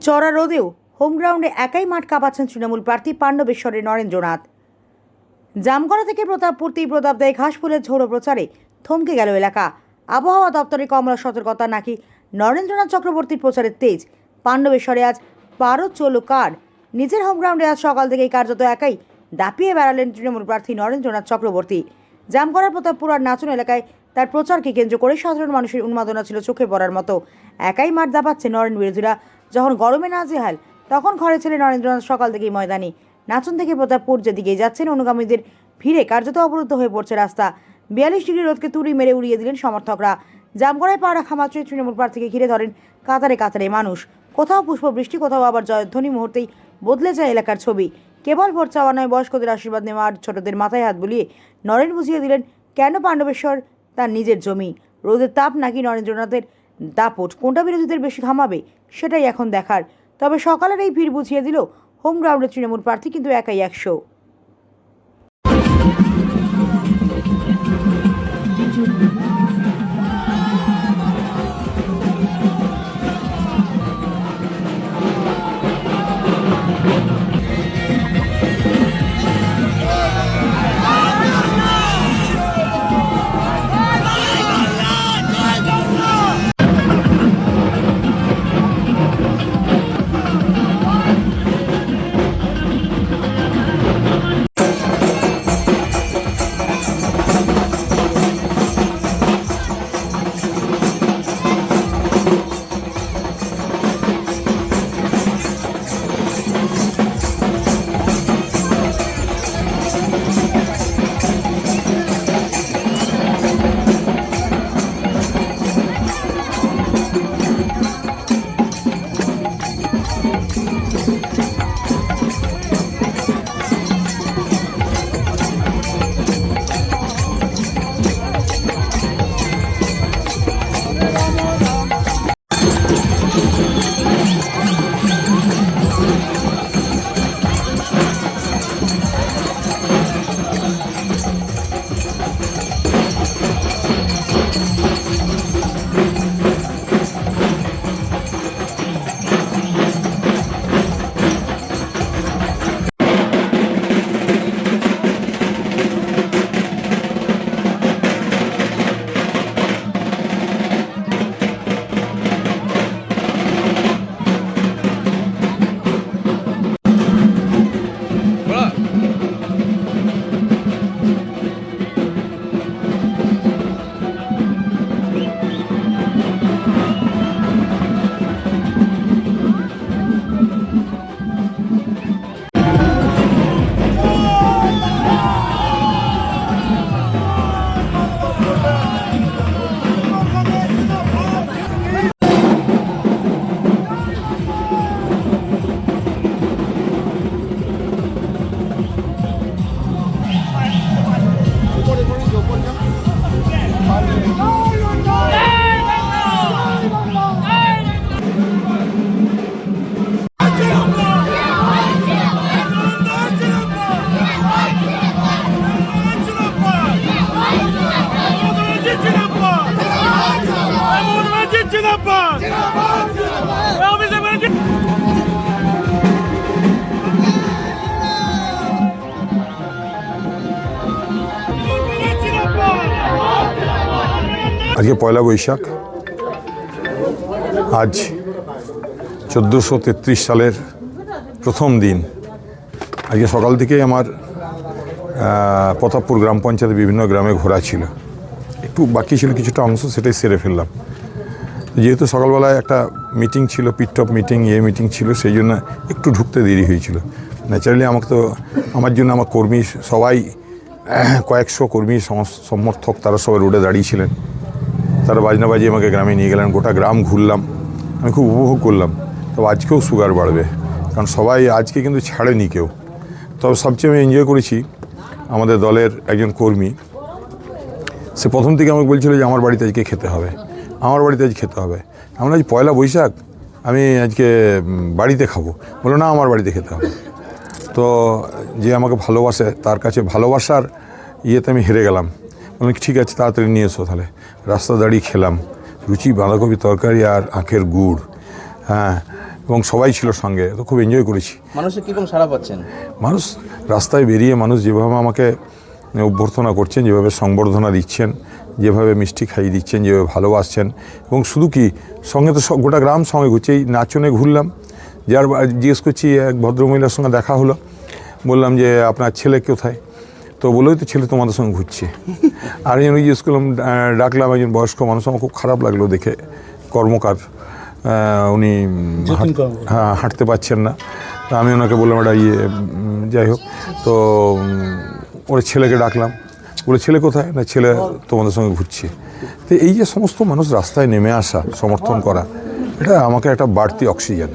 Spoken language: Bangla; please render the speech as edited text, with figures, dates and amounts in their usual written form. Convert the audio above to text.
চড়া রোদেও হোম গ্রাউন্ডে একাই মাঠ কাঁপাচ্ছেন তৃণমূল প্রার্থী পাণ্ডবেশ্বরের নরেন্দ্রনাথ। জামগড়া থেকে প্রতাপপুরতেই প্রতাপ দেয় ঘাসফুলের ঝোড়ো প্রচারে থমকে গেল এলাকা। আবহাওয়া দপ্তরের কমলা সতর্কতা নাকি নরেন্দ্রনাথ চক্রবর্তীর প্রচারের তেজ। পাণ্ডবেশ্বরে আজ পারদ চলো কার। নিজের হোম গ্রাউন্ডে আজ সকাল থেকেই কার্যত একাই দাপিয়ে বেড়ালেন তৃণমূল প্রার্থী নরেন্দ্রনাথ চক্রবর্তী। জামগড়ার প্রতাপপুর আর নাচন এলাকায় তার প্রচারকে কেন্দ্র করে সাধারণ মানুষের উন্মাদনা ছিল চোখে পড়ার মতো। একাই মাঠ দাপাচ্ছে নরেন বিরোধীরা। যখন গরমে নাজেহাল তখন ঘরে ছেলে নরেন্দ্রনাথ সকাল থেকেই ময়দানে। নাচন থেকে প্রতাপপুর যেদিকে যাচ্ছেন অনুগামীদের ভিড়ে কার্যত অবরুদ্ধ হয়ে পড়ছে রাস্তা। 42 ডিগ্রি রোদকে তুড়ি মেরে উড়িয়ে দিলেন সমর্থকরা। জামগড়ায় পা রাখা মাত্রই তৃণমূল প্রার্থীকে ঘিরে ধরেন কাতারে কাতারে মানুষ। কোথাও পুষ্পবৃষ্টি, কোথাও আবার জয়ধ্বনি। মুহূর্তেই বদলে যায় এলাকার ছবি। কেবল ভোট চাওয়া নয়, বয়স্কদের আশীর্বাদ নেওয়া আর ছোটদের মাথায় হাত বুলিয়ে নরেন বুঝিয়ে দিলেন কেন পাণ্ডবেশ্বর তার নিজের জমি। রোদের তাপ নাকি নরেন্দ্রনাথের দাপট, কোনটা বিরোধীদের বেশি ঘামাবে সেটাই এখন দেখার। তবে সকালের এই ভিড় বুঝিয়ে দিল হোম গ্রাউন্ডে তৃণমূল প্রার্থী কিন্তু একাই 100। আজকে পয়লা বৈশাখ। আজ 1433 সালের প্রথম দিন। আজকে সকাল থেকেই আমার প্রতাপপুর গ্রাম পঞ্চায়েতের বিভিন্ন গ্রামে ঘোরা ছিল। একটু বাকি ছিল কিছুটা অংশ, সেটাই সেরে ফেললাম। যেহেতু সকালবেলায় একটা মিটিং ছিল, পিটটপ মিটিং, মিটিং ছিল, সেই জন্য একটু ঢুকতে দেরি হয়েছিল। ন্যাচারালি আমাকে তো আমার জন্য আমার কর্মী সবাই, কয়েকশো কর্মী সমর্থক, তারা সবাই রোডে দাঁড়িয়েছিলেন। তারা বাজনা বাজিয়ে আমাকে গ্রামে নিয়ে গেলেন। গোটা গ্রাম ঘুরলাম, আমি খুব উপভোগ করলাম। তবে আজকেও সুগার বাড়বে, কারণ সবাই আজকে কিন্তু ছাড়েনি কেউ। তবে সবচেয়ে আমি এনজয় করেছি আমাদের দলের একজন কর্মী। সে প্রথম থেকে আমাকে বলছিল যে আমার বাড়িতে আজকে খেতে হবে, আমার বাড়িতে আজ খেতে হবে। আমরা আজ পয়লা বৈশাখ, আমি আজকে বাড়িতে খাবো। বললো না, আমার বাড়িতে খেতে হবে। তো যে আমাকে ভালোবাসে, তার কাছে ভালোবাসার ইয়েতে আমি হেরে গেলাম। বললাম ঠিক আছে, তাড়াতাড়ি নিয়ে এসো। তাহলে রাস্তা দাঁড়িয়ে খেলাম রুচি বাঁধাকপি তরকারি আর আখের গুড়। হ্যাঁ, এবং সবাই ছিল সঙ্গে, তো খুব এনজয় করেছি। মানুষের কীরকম সাড়া পাচ্ছেন? মানুষ রাস্তায় বেরিয়ে মানুষ যেভাবে আমাকে অভ্যর্থনা করছেন, যেভাবে সংবর্ধনা দিচ্ছেন, যেভাবে মিষ্টি খাইয়ে দিচ্ছেন, যেভাবে ভালোবাসছেন, এবং শুধু কি সঙ্গে তো গোটা গ্রাম সঙ্গে ঘুরছে। এই নাচনে ঘুরলাম, যার জিজ্ঞেস করছি, এক ভদ্রমহিলার সঙ্গে দেখা হলো, বললাম যে আপনার ছেলে কোথায়, তো বললোই তো ছেলে তোমাদের সঙ্গে ঘুরছে। আর একজন জিজ্ঞেস করলাম, ডাকলাম একজন বয়স্ক মানুষ, আমার খুব খারাপ লাগলো দেখে, কর্মকার, উনি হ্যাঁ হাঁটতে পারছেন না। তা আমি ওনাকে বললাম একটা যাই হোক, তো ওর ছেলেকে ডাকলাম, বলে ছেলে কোথায়, না ছেলে তোমাদের সঙ্গে ঘুরছে। তো এই যে সমস্ত মানুষ রাস্তায় নেমে আসা, সমর্থন করা, এটা আমাকে একটা বাড়তি অক্সিজেন।